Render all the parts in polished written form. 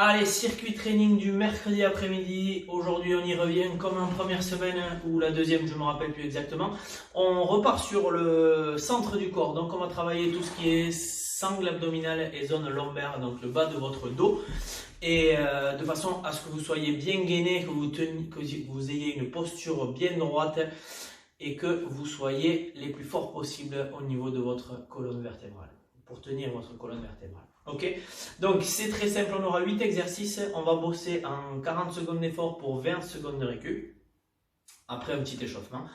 Allez, circuit training du mercredi après-midi. Aujourd'hui, on y revient comme en première semaine ou la deuxième, je ne me rappelle plus exactement. On repart sur le centre du corps. Donc, on va travailler tout ce qui est sangle abdominale et zone lombaire, donc le bas de votre dos. Et de façon à ce que vous soyez bien gainé, que vous ayez une posture bien droite et que vous soyez les plus forts possible au niveau de votre colonne vertébrale, pour tenir votre colonne vertébrale. Ok, donc c'est très simple, on aura 8 exercices, on va bosser en 40 secondes d'effort pour 20 secondes de récup, après un petit échauffement,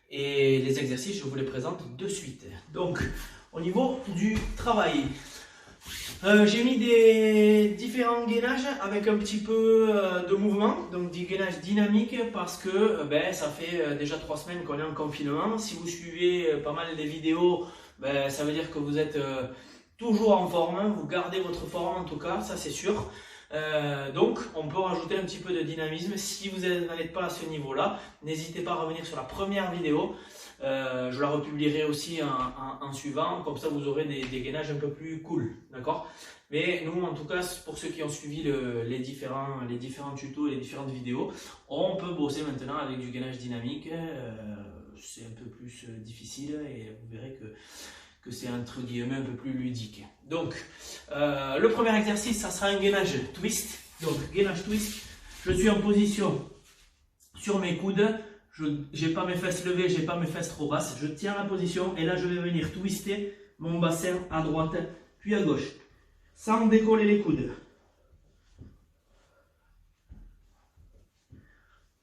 et les exercices je vous les présente de suite. Donc au niveau du travail, j'ai mis des différents gainages avec un petit peu de mouvement, donc des gainages dynamiques parce que ça fait déjà 3 semaines qu'on est en confinement. Si vous suivez pas mal des vidéos, ça veut dire que vous êtes toujours en forme, vous gardez votre forme en tout cas, ça c'est sûr. Donc on peut rajouter un petit peu de dynamisme. Si vous n'êtes pas à ce niveau là, n'hésitez pas à revenir sur la première vidéo. Je la republierai aussi en suivant, comme ça vous aurez des gainages un peu plus cool, d'accord? Mais nous en tout cas, pour ceux qui ont suivi les différents tutos et les différentes vidéos, on peut bosser maintenant avec du gainage dynamique. C'est un peu plus difficile et vous verrez que c'est entre guillemets un peu plus ludique. Donc le premier exercice, ça sera un gainage twist. Donc gainage twist, je suis en position sur mes coudes, je n'ai pas mes fesses levées, j'ai pas mes fesses trop basses, je tiens la position et là je vais venir twister mon bassin à droite puis à gauche sans décoller les coudes.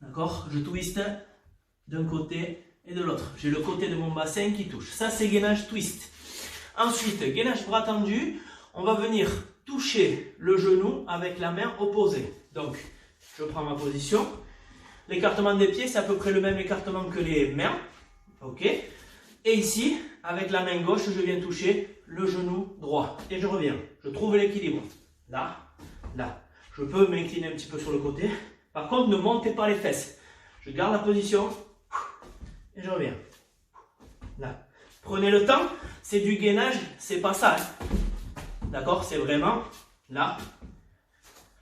D'accord, je twiste d'un côté et de l'autre. J'ai le côté de mon bassin qui touche. Ça c'est gainage twist. Ensuite, gainage bras tendu, on va venir toucher le genou avec la main opposée. Donc, je prends ma position. L'écartement des pieds, c'est à peu près le même écartement que les mains. Ok. Et ici, avec la main gauche, je viens toucher le genou droit. Et je reviens. Je trouve l'équilibre. Là, là. Je peux m'incliner un petit peu sur le côté. Par contre, ne montez pas les fesses. Je garde la position. Et je reviens. Là. Prenez le temps. C'est du gainage, c'est pas ça. Hein. D'accord? C'est vraiment là,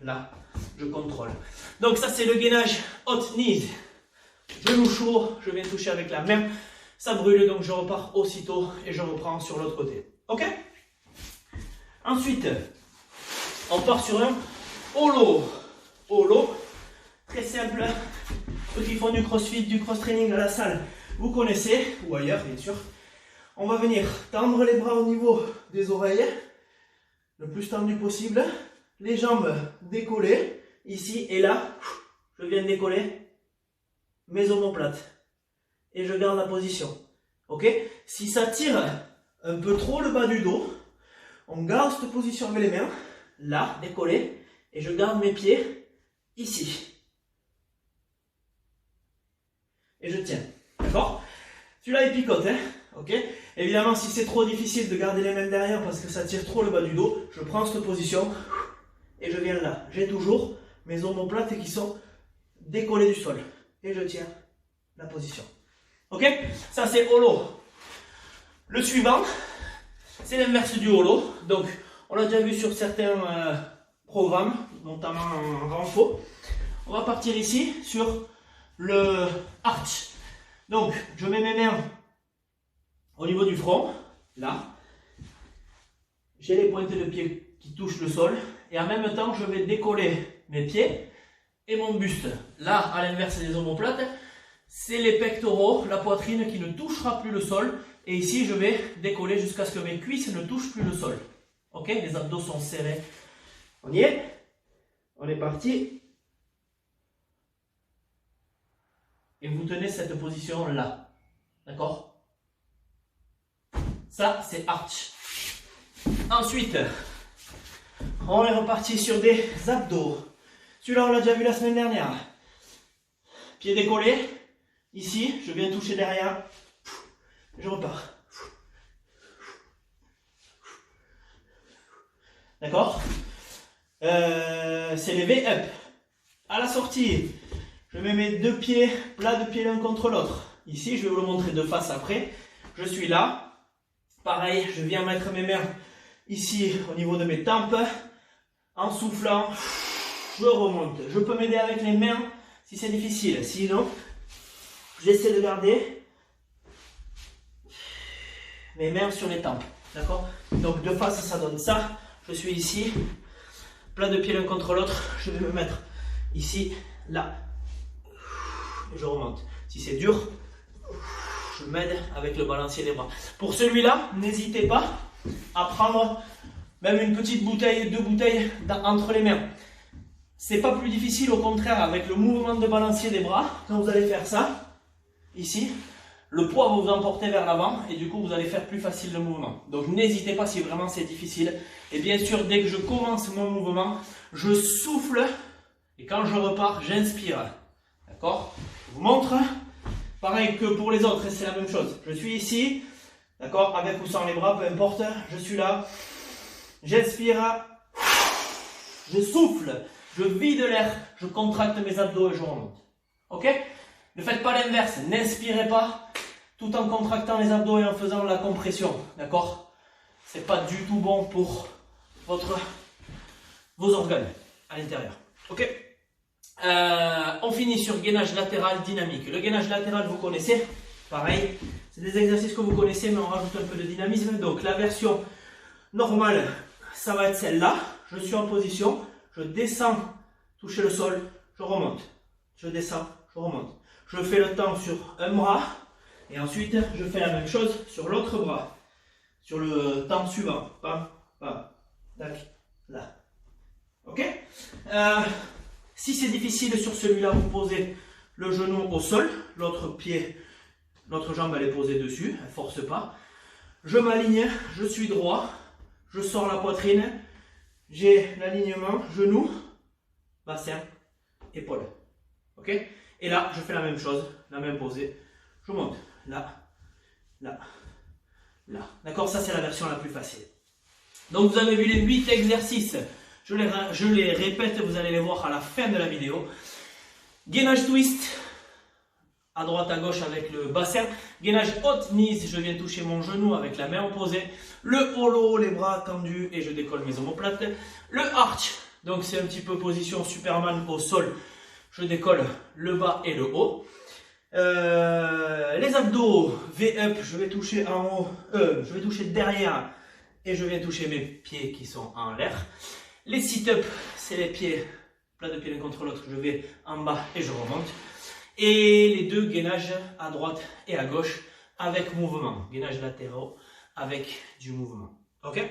là. Je contrôle. Donc ça c'est le gainage hot knees. Genou chaud, je viens toucher avec la main. Ça brûle, donc je repars aussitôt et je reprends sur l'autre côté. Ok? Ensuite, on part sur un holo. Holo, très simple. Ceux qui font du crossfit, du cross-training à la salle, vous connaissez, ou ailleurs bien sûr. On va venir tendre les bras au niveau des oreilles, le plus tendu possible. Les jambes décollées, ici et là. Je viens décoller mes omoplates. Et je garde la position. Ok? Si ça tire un peu trop le bas du dos, on garde cette position avec les mains. Là, décollé. Et je garde mes pieds ici. Et je tiens. D'accord? Celui-là, il picote. Hein? Ok? Évidemment, si c'est trop difficile de garder les mains derrière parce que ça tire trop le bas du dos, je prends cette position et je viens là. J'ai toujours mes omoplates qui sont décollées du sol. Et je tiens la position. Ok? Ça c'est holo. Le suivant, c'est l'inverse du holo. Donc, on l'a déjà vu sur certains programmes, notamment en renfo. On va partir ici sur le arch. Donc, je mets mes mains au niveau du front, là. J'ai les pointes de pied qui touchent le sol. Et en même temps, je vais décoller mes pieds et mon buste. Là, à l'inverse des omoplates, c'est les pectoraux, la poitrine qui ne touchera plus le sol. Et ici, je vais décoller jusqu'à ce que mes cuisses ne touchent plus le sol. Ok? Les abdos sont serrés. On y est? On est parti. Et vous tenez cette position-là. D'accord? Ça, c'est arch. Ensuite, on est reparti sur des abdos. Celui-là, on l'a déjà vu la semaine dernière. Pied décollé. Ici, je viens toucher derrière. Je repars. D'accord? C'est les V-up. À la sortie, je mets mes deux pieds, plats de pieds l'un contre l'autre. Ici, je vais vous le montrer de face après. Je suis là. Pareil, je viens mettre mes mains ici au niveau de mes tempes en soufflant. je remonte. Je peux m'aider avec les mains si c'est difficile. Sinon, j'essaie de garder mes mains sur les tempes. D'accord? Donc de face, ça donne ça. Je suis ici, plat de pied l'un contre l'autre. Je vais me mettre ici, là. Et je remonte. Si c'est dur, je m'aide avec le balancier des bras. Pour celui-là, n'hésitez pas à prendre même une petite bouteille, 2 bouteilles entre les mains. C'est pas plus difficile, au contraire, avec le mouvement de balancier des bras. Quand vous allez faire ça, ici, le poids va vous emporter vers l'avant et du coup, vous allez faire plus facile le mouvement. Donc, n'hésitez pas si vraiment c'est difficile. Et bien sûr, dès que je commence mon mouvement, je souffle et quand je repars, j'inspire. D'accord? Je vous montre. Pareil que pour les autres, c'est la même chose. Je suis ici, d'accord, avec ou sans les bras, peu importe. Je suis là, j'inspire, je souffle, je vide l'air, je contracte mes abdos et je remonte. Ok? Ne faites pas l'inverse, n'inspirez pas tout en contractant les abdos et en faisant la compression. D'accord? C'est pas du tout bon pour vos organes à l'intérieur. Ok? On finit sur gainage latéral dynamique. Le gainage latéral, vous connaissez. Pareil, c'est des exercices que vous connaissez, mais on rajoute un peu de dynamisme. Donc la version normale, ça va être celle-là. Je suis en position, je descends, toucher le sol, je remonte. Je descends, je remonte. Je fais le temps sur un bras et ensuite je fais la même chose sur l'autre bras. Sur le temps suivant. Pam, pam, tac, là. Ok? Si c'est difficile sur celui-là, vous posez le genou au sol, l'autre jambe elle est posée dessus, elle ne force pas. Je m'aligne, je suis droit, je sors la poitrine, j'ai l'alignement, genou, bassin, épaule. Ok? Et là, je fais la même chose, la même posée. Je monte, là, là, là. D'accord? Ça, c'est la version la plus facile. Donc, vous avez vu les 8 exercices. Je les répète, vous allez les voir à la fin de la vidéo. Gainage twist, à droite, à gauche avec le bassin. Gainage hot knees, je viens toucher mon genou avec la main opposée. Le hollow, les bras tendus et je décolle mes omoplates. Le arch, donc c'est un petit peu position Superman au sol. Je décolle le bas et le haut. Les abdos, V-up, je vais toucher en haut, je vais toucher derrière et je viens toucher mes pieds qui sont en l'air. Les sit-up, c'est les pieds, plat de pied l'un contre l'autre, je vais en bas et je remonte. Et les 2 gainages à droite et à gauche avec mouvement. Gainage latéraux avec du mouvement. Ok?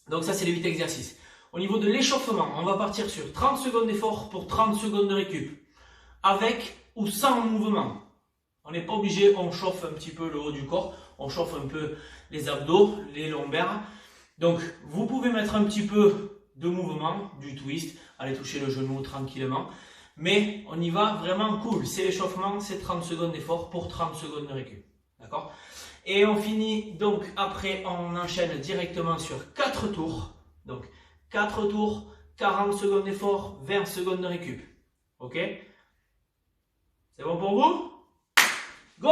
Donc ça, c'est les 8 exercices. Au niveau de l'échauffement, on va partir sur 30 secondes d'effort pour 30 secondes de récup. Avec ou sans mouvement. On n'est pas obligé, on chauffe un petit peu le haut du corps, on chauffe un peu les abdos, les lombaires. Donc, vous pouvez mettre un petit peu de mouvement, du twist, aller toucher le genou tranquillement. Mais on y va vraiment cool. C'est l'échauffement, c'est 30 secondes d'effort pour 30 secondes de récup. D'accord? Et on finit donc après, on enchaîne directement sur 4 tours. Donc 4 tours, 40 secondes d'effort, 20 secondes de récup. Ok? C'est bon pour vous? Go!